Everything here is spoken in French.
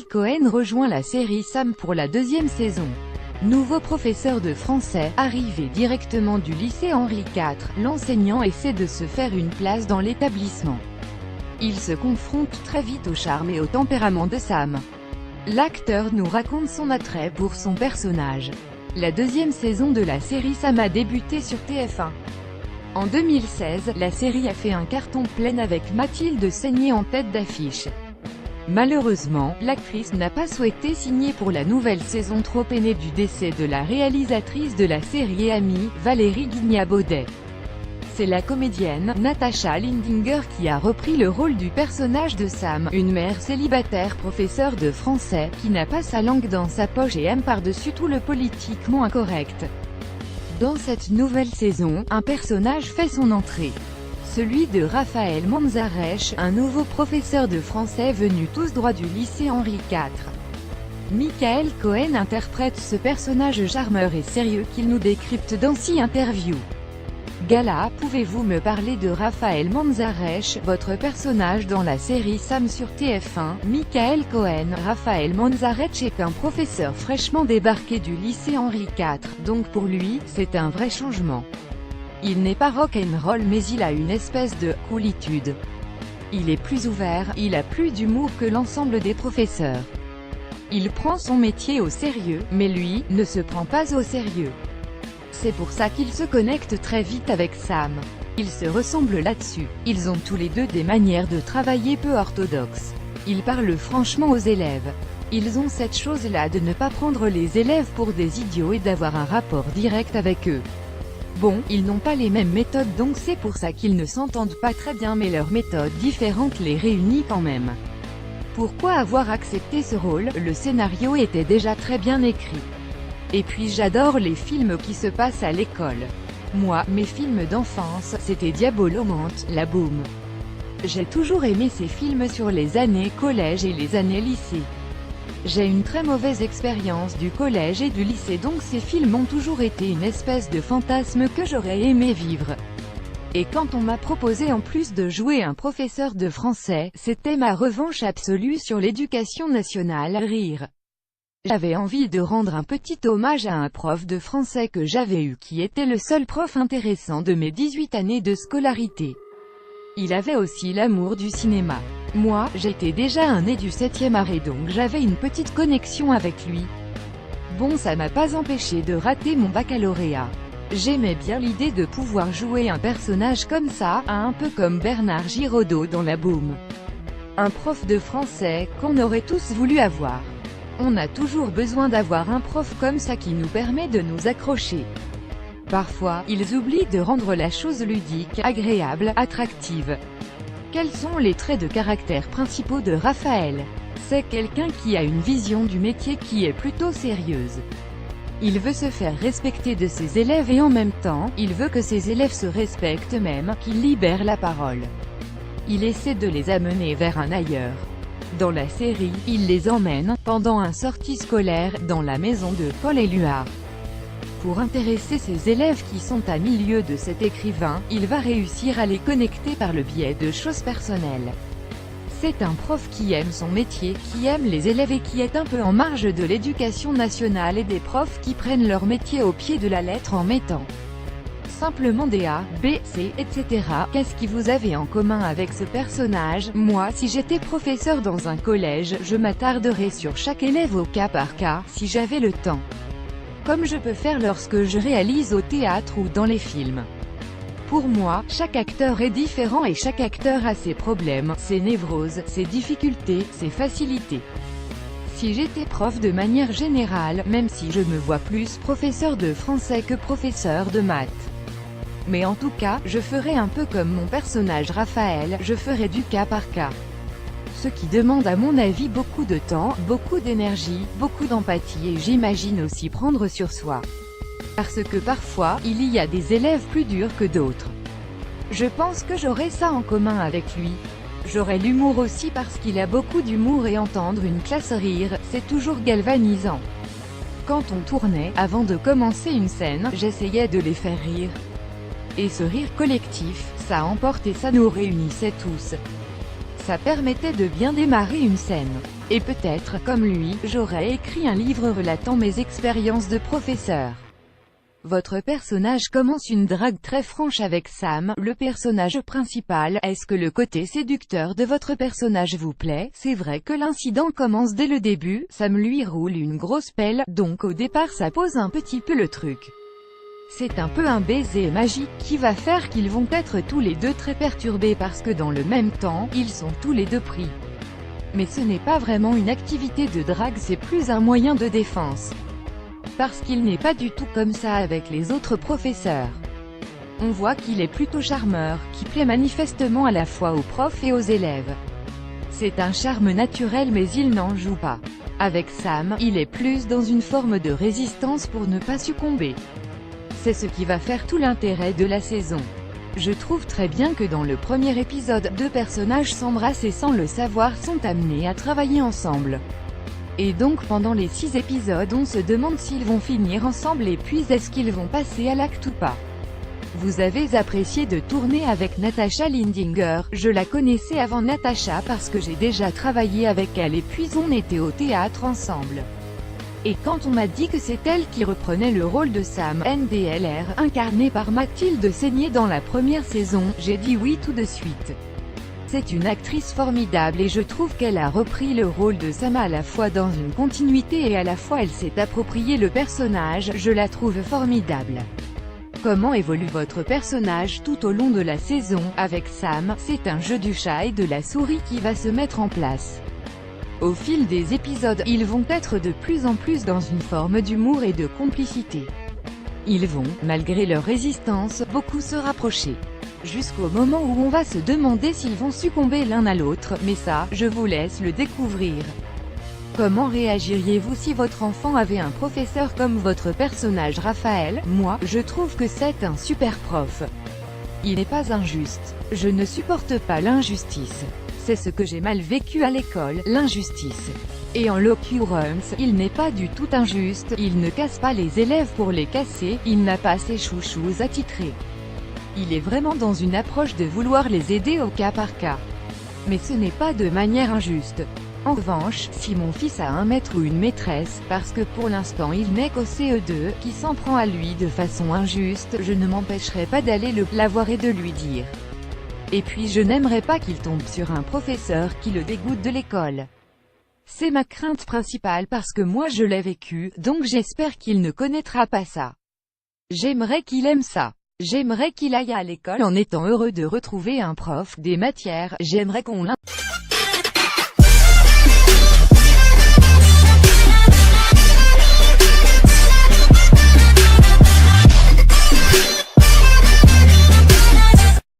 Cohen rejoint la série Sam pour la deuxième saison. Nouveau professeur de français, arrivé directement du lycée Henri IV, l'enseignant essaie de se faire une place dans l'établissement. Il se confronte très vite au charme et au tempérament de Sam. L'acteur nous raconte son attrait pour son personnage. La deuxième saison de la série Sam a débuté sur TF1. En 2016, la série a fait un carton plein avec Mathilde Seigner en tête d'affiche. Malheureusement, l'actrice n'a pas souhaité signer pour la nouvelle saison, trop peinée du décès de la réalisatrice de la série et amie, Valérie Guignat-Baudet. C'est la comédienne, Natasha Lindinger qui a repris le rôle du personnage de Sam, une mère célibataire professeure de français, qui n'a pas sa langue dans sa poche et aime par-dessus tout le politiquement incorrect. Dans cette nouvelle saison, un personnage fait son entrée. Celui de Raphaël Manzarech, un nouveau professeur de français venu tous droit du lycée Henri IV. Michael Cohen interprète ce personnage charmeur et sérieux qu'il nous décrypte dans cette interview. Gala, pouvez-vous me parler de Raphaël Manzarech, votre personnage dans la série Sam sur TF1? Michael Cohen. Raphaël Manzarech est un professeur fraîchement débarqué du lycée Henri IV, donc pour lui, c'est un vrai changement. Il n'est pas rock'n'roll mais il a une espèce de « coolitude ». Il est plus ouvert, il a plus d'humour que l'ensemble des professeurs. Il prend son métier au sérieux, mais lui, ne se prend pas au sérieux. C'est pour ça qu'il se connecte très vite avec Sam. Ils se ressemblent là-dessus. Ils ont tous les deux des manières de travailler peu orthodoxes. Ils parlent franchement aux élèves. Ils ont cette chose-là de ne pas prendre les élèves pour des idiots et d'avoir un rapport direct avec eux. Bon, ils n'ont pas les mêmes méthodes donc c'est pour ça qu'ils ne s'entendent pas très bien mais leurs méthodes différentes les réunissent quand même. Pourquoi avoir accepté ce rôle? Le scénario était déjà très bien écrit. Et puis j'adore les films qui se passent à l'école. Moi, mes films d'enfance, c'était Diabolomante, La Boum. J'ai toujours aimé ces films sur les années collège et les années lycée. J'ai une très mauvaise expérience du collège et du lycée donc ces films ont toujours été une espèce de fantasme que j'aurais aimé vivre. Et quand on m'a proposé en plus de jouer un professeur de français, c'était ma revanche absolue sur l'éducation nationale, rire. J'avais envie de rendre un petit hommage à un prof de français que j'avais eu qui était le seul prof intéressant de mes 18 années de scolarité. Il avait aussi l'amour du cinéma. Moi, j'étais déjà un né du 7e art et donc j'avais une petite connexion avec lui. Bon, ça m'a pas empêché de rater mon baccalauréat. J'aimais bien l'idée de pouvoir jouer un personnage comme ça, un peu comme Bernard Giraudot dans La Boum. Un prof de français, qu'on aurait tous voulu avoir. On a toujours besoin d'avoir un prof comme ça qui nous permet de nous accrocher. Parfois, ils oublient de rendre la chose ludique, agréable, attractive. Quels sont les traits de caractère principaux de Raphaël? C'est quelqu'un qui a une vision du métier qui est plutôt sérieuse. Il veut se faire respecter de ses élèves et en même temps, il veut que ses élèves se respectent même, qu'il libère la parole. Il essaie de les amener vers un ailleurs. Dans la série, il les emmène, pendant un sortie scolaire, dans la maison de Paul Éluard. Pour intéresser ses élèves qui sont à milieu de cet écrivain, il va réussir à les connecter par le biais de choses personnelles. C'est un prof qui aime son métier, qui aime les élèves et qui est un peu en marge de l'éducation nationale et des profs qui prennent leur métier au pied de la lettre en mettant simplement des A, B, C, etc. Qu'est-ce qui vous avez en commun avec ce personnage? Moi, si j'étais professeur dans un collège, je m'attarderais sur chaque élève au cas par cas, si j'avais le temps. Comme je peux faire lorsque je réalise au théâtre ou dans les films. Pour moi, chaque acteur est différent et chaque acteur a ses problèmes, ses névroses, ses difficultés, ses facilités. Si j'étais prof de manière générale, même si je me vois plus professeur de français que professeur de maths. Mais en tout cas, je ferais un peu comme mon personnage Raphaël, je ferais du cas par cas. Ce qui demande à mon avis beaucoup de temps, beaucoup d'énergie, beaucoup d'empathie et j'imagine aussi prendre sur soi. Parce que parfois, il y a des élèves plus durs que d'autres. Je pense que j'aurais ça en commun avec lui. J'aurais l'humour aussi parce qu'il a beaucoup d'humour et entendre une classe rire, c'est toujours galvanisant. Quand on tournait, avant de commencer une scène, j'essayais de les faire rire. Et ce rire collectif, ça emporte et ça nous réunissait tous. Ça permettait de bien démarrer une scène. Et peut-être, comme lui, j'aurais écrit un livre relatant mes expériences de professeur. Votre personnage commence une drague très franche avec Sam, le personnage principal. Est-ce que le côté séducteur de votre personnage vous plaît? C'est vrai que l'incident commence dès le début, Sam lui roule une grosse pelle, donc au départ ça pose un petit peu le truc. C'est un peu un baiser magique qui va faire qu'ils vont être tous les deux très perturbés parce que dans le même temps, ils sont tous les deux pris. Mais ce n'est pas vraiment une activité de drague, c'est plus un moyen de défense. Parce qu'il n'est pas du tout comme ça avec les autres professeurs. On voit qu'il est plutôt charmeur, qui plaît manifestement à la fois aux profs et aux élèves. C'est un charme naturel mais il n'en joue pas. Avec Sam, il est plus dans une forme de résistance pour ne pas succomber. C'est ce qui va faire tout l'intérêt de la saison. Je trouve très bien que dans le premier épisode, deux personnages s'embrassent et sans le savoir sont amenés à travailler ensemble. Et donc pendant les 6 épisodes on se demande s'ils vont finir ensemble et puis est-ce qu'ils vont passer à l'acte ou pas. Vous avez apprécié de tourner avec Natasha Lindinger, je la connaissais avant Natasha parce que j'ai déjà travaillé avec elle et puis on était au théâtre ensemble. Et quand on m'a dit que c'est elle qui reprenait le rôle de Sam, NDLR, incarné par Mathilde Seigné dans la première saison, j'ai dit oui tout de suite. C'est une actrice formidable et je trouve qu'elle a repris le rôle de Sam à la fois dans une continuité et à la fois elle s'est approprié le personnage, je la trouve formidable. Comment évolue votre personnage tout au long de la saison? Avec Sam, c'est un jeu du chat et de la souris qui va se mettre en place. Au fil des épisodes, ils vont être de plus en plus dans une forme d'humour et de complicité. Ils vont, malgré leur résistance, beaucoup se rapprocher. Jusqu'au moment où on va se demander s'ils vont succomber l'un à l'autre, mais ça, je vous laisse le découvrir. Comment réagiriez-vous si votre enfant avait un professeur comme votre personnage Raphaël? Moi, je trouve que c'est un super prof. Il n'est pas injuste. Je ne supporte pas l'injustice. C'est ce que j'ai mal vécu à l'école, l'injustice. Et en l'occurrence, il n'est pas du tout injuste, il ne casse pas les élèves pour les casser, il n'a pas ses chouchous attitrés. Il est vraiment dans une approche de vouloir les aider au cas par cas. Mais ce n'est pas de manière injuste. En revanche, si mon fils a un maître ou une maîtresse, parce que pour l'instant il n'est qu'au CE2, qui s'en prend à lui de façon injuste, je ne m'empêcherai pas d'aller la voir et de lui dire. Et puis je n'aimerais pas qu'il tombe sur un professeur qui le dégoûte de l'école. C'est ma crainte principale parce que moi je l'ai vécu, donc j'espère qu'il ne connaîtra pas ça. J'aimerais qu'il aime ça. J'aimerais qu'il aille à l'école en étant heureux de retrouver un prof, des matières, j'aimerais qu'on